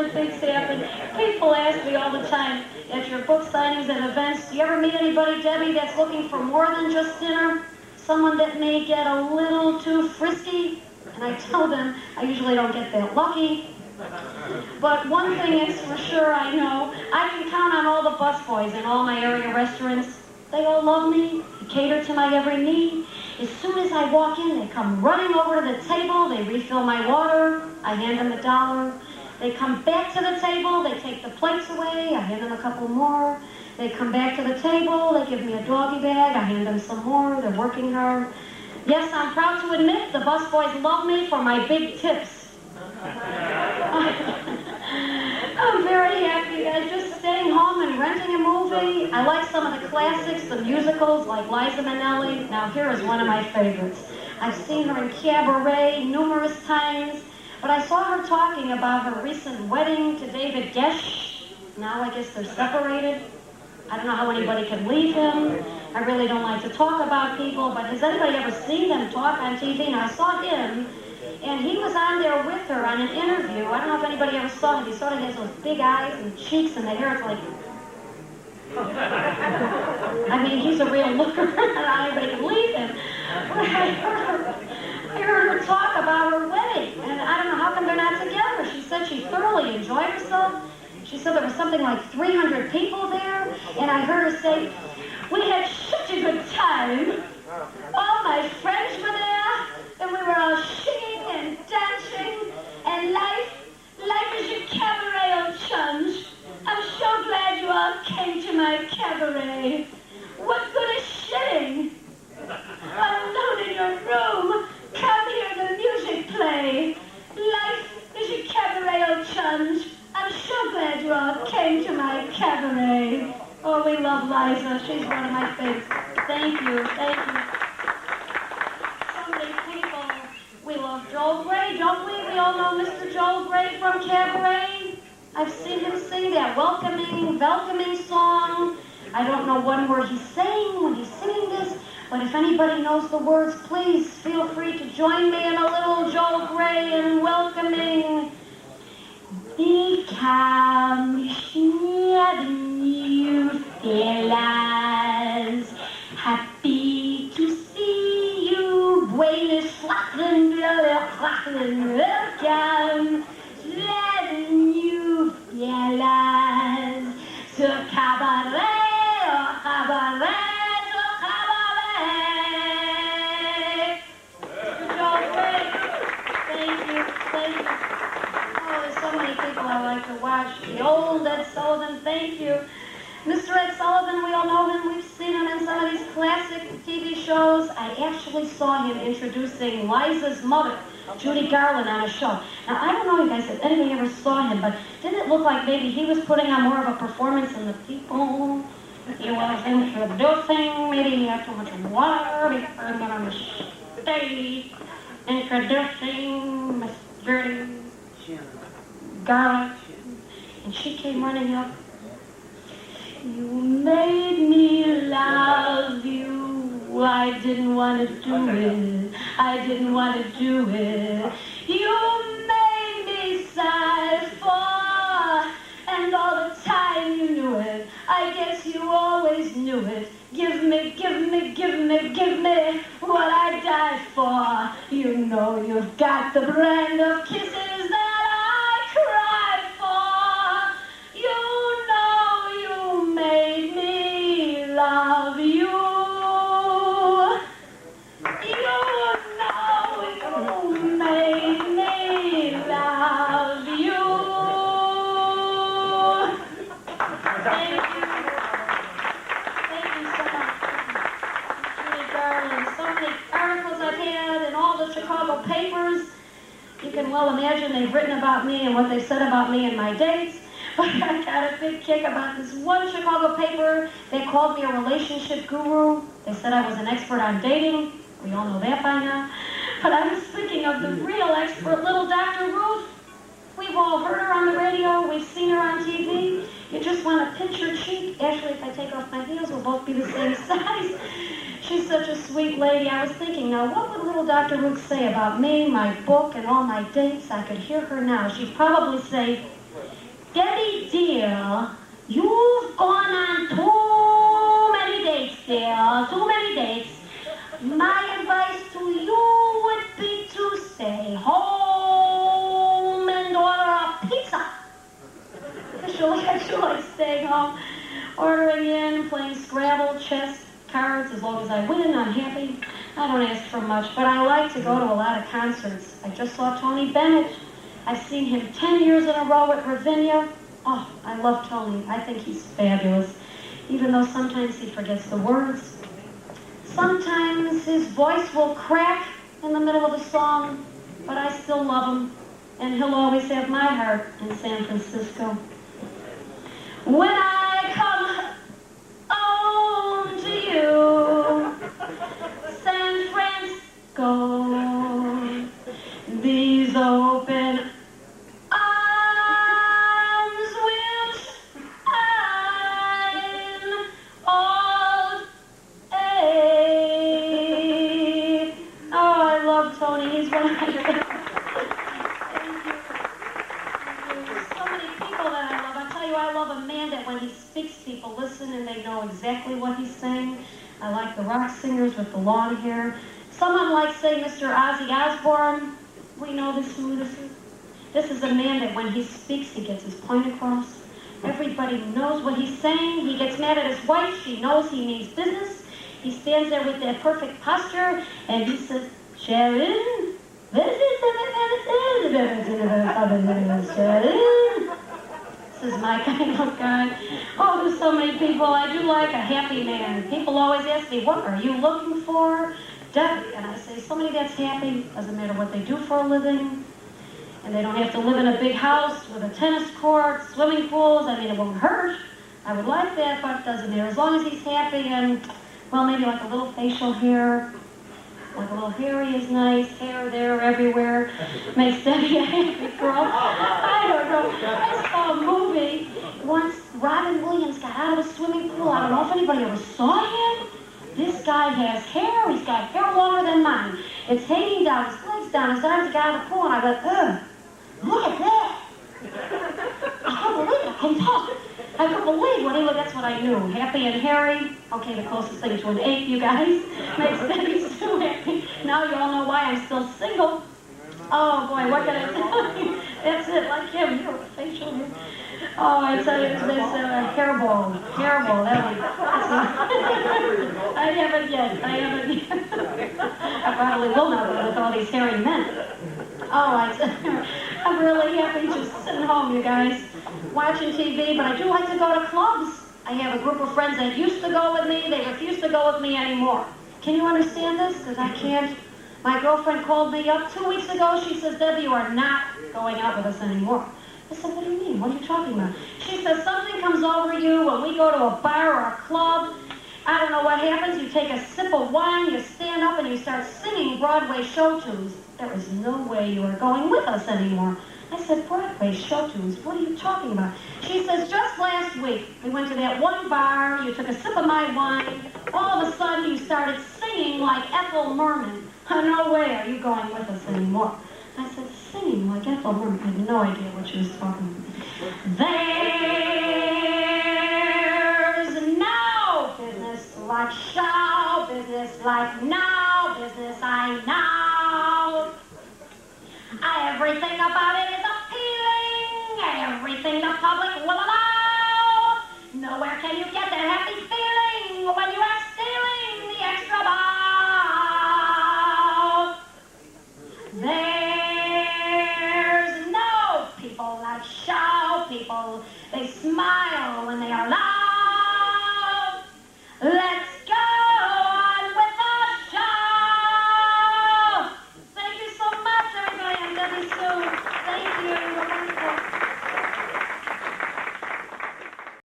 different things happen. People ask me all the time at your book signings and events, do you ever meet anybody, Debbie, that's looking for more than just dinner? Someone that may get a little too frisky? And I tell them I usually don't get that lucky. But one thing is for sure I know, I can count on all the busboys in all my area restaurants. They all love me, they cater to my every need. As soon as I walk in, they come running over to the table, they refill my water, I hand them $1. They come back to the table, they take the plates away, I hand them a couple more. They come back to the table, they give me a doggy bag, I hand them some more, they're working hard. Yes, I'm proud to admit the busboys love me for my big tips. I'm very happy, guys, just staying home and renting a movie. I like some of the classics, the musicals like Liza Minnelli. Now here is one of my favorites. I've seen her in Cabaret numerous times, but I saw her talking about her recent wedding to David Gesh. Now I guess they're separated. I don't know how anybody can leave him. I really don't like to talk about people, but has anybody ever seen them talk on TV? Now I saw him, and he was on there with her on an interview. I don't know if anybody ever saw him. He sort of has those big eyes and cheeks, and the hair is like... I mean, he's a real looker. Not anybody can leave him. But I heard her talk about her wedding, and I don't know how come they're not together. She said she thoroughly enjoyed herself. She said there was something like 300 people there, and I heard her say, we had such a good time. All my friends were there, and we were all singing and dancing, and life is a cabaret, old chums. I'm so glad you all came to my cabaret. What good is sitting alone in your room? Come hear the music play. Life is a cabaret, old chums. I'm so glad you all came to my cabaret. Oh, we love Liza. She's one of my favorites. Thank you, thank you. So many people. We love Joel Gray, don't we? We all know Mr. Joel Gray from Cabaret. I've seen him sing that welcoming song. I don't know one word he's saying when he's singing this, but if anybody knows the words, please feel free to join me in a little Joel Gray and welcoming. Become you fellas, happy to see you. Buenos welcome, letting you fellas to cabaret, oh cabaret, oh cabaret. Joel Gray, thank you, thank you. Oh, there's so many people I like to watch. The old Ed Sullivan, thank you. Mr. Ed Sullivan, we all know him. We've seen him in some of these classic TV shows. I actually saw him introducing Liza's mother, Judy Garland, on a show. Now, I don't know, you guys, if anybody ever saw him, but didn't it look like maybe he was putting on more of a performance than the people he was introducing? Maybe he had too much water before he got on the stage. Introducing Miss Judy Garland, and she came running up. You made me love you. I didn't want to do it. I didn't want to do it. You made me sigh for, and all the time you knew it. I guess you always knew it. Give me, give me, give me, give me what I die for. You know you've got the brand of kisses that I cry for. You know you made me love you. You know you made me love you. Thank you. Thank you so much. Judy Garland. So many articles I've had in all the Chicago papers. You can well imagine they've written about me and what they said about me and my dates. But I got a big kick about this one Chicago paper. They called me a relationship guru. They said I was an expert on dating. We all know that by now. But I was thinking of the real expert, little Dr. Ruth. We've all heard her on the radio. We've seen her on TV. You just want to pinch her cheek. Actually, if I take off my heels, we'll both be the same size. She's such a sweet lady. I was thinking, now, what would little Dr. Ruth say about me, my book, and all my dates? I could hear her now. She'd probably say, Debbie, dear, you've gone on too many dates, dear, too many dates. My advice to you would be to stay home and order a pizza. She likes staying home, ordering in, playing Scrabble, chess, cards. As long as I win, I'm happy. I don't ask for much, but I like to go to a lot of concerts. I just saw Tony Bennett. I've seen him 10 years in a row at Ravinia. Oh, I love Tony. I think he's fabulous, even though sometimes he forgets the words. Sometimes his voice will crack in the middle of a song, but I still love him, and he'll always have my heart in San Francisco. When I come home to you, San Francisco, these open arms will shine all day. Oh, I love Tony. He's one of my favorite. So many people that I love. I tell you, I love a man that when he speaks, people listen and they know exactly what he's saying. I like the rock singers with the long hair. Someone like, say, Mr. Ozzy Osbourne. We know who this is. This is a man that when he speaks, he gets his point across. Everybody knows what he's saying. He gets mad at his wife. She knows he means business. He stands there with that perfect posture, and he says, Sharon, this is my kind of guy. Oh, there's so many people. I do like a happy man. People always ask me, what are you looking for? Debbie. And I say, somebody that's happy, doesn't matter what they do for a living, and they don't have to live in a big house with a tennis court, swimming pools. I mean, it won't hurt. I would like that, but it doesn't matter. As long as he's happy and, well, maybe like a little facial hair, like a little hairy is nice, hair there everywhere, makes Debbie a happy girl. I don't know. I saw a movie once, Robin Williams got out of a swimming pool. I don't know if anybody ever saw him. This guy has hair. He's got hair longer than mine. It's hanging down, his legs down, his arms got out of the pool, and I went, ugh, look at that. I can't believe it. I couldn't talk. I couldn't believe what he looked. That's what I knew. Happy and hairy. Okay, the closest thing to an ape, you guys. Makes Debbie so happy. Now you all know why I'm still single. Oh, boy, what can I tell you? That's it, like him. You're a facial hair. Oh, I tell you, this hairball, that one. I haven't yet. I probably will not with all these hairy men. Oh, I'm really happy just sitting home, you guys, watching TV, but I do like to go to clubs. I have a group of friends that used to go with me. They refuse to go with me anymore. Can you understand this? Because I can't. My girlfriend called me up 2 weeks ago. She says, Debbie, you are not going out with us anymore. I said, what do you mean? What are you talking about? She says, something comes over you when we go to a bar or a club. I don't know what happens. You take a sip of wine, you stand up, and you start singing Broadway show tunes. There is no way you are going with us anymore. I said, Broadway show tunes? What are you talking about? She says, just last week, we went to that one bar, you took a sip of my wine, all of a sudden you started singing like Ethel Merman. No way are you going with us anymore. I said, singing like Ethel Merman. I had no idea what she was talking about. There's no business like show business, like no business I know. Everything about it is appealing, everything the public will allow. Nowhere can you get that happy feeling when you are stealing the extra bow. There's no people like show people. They smile when they are loud.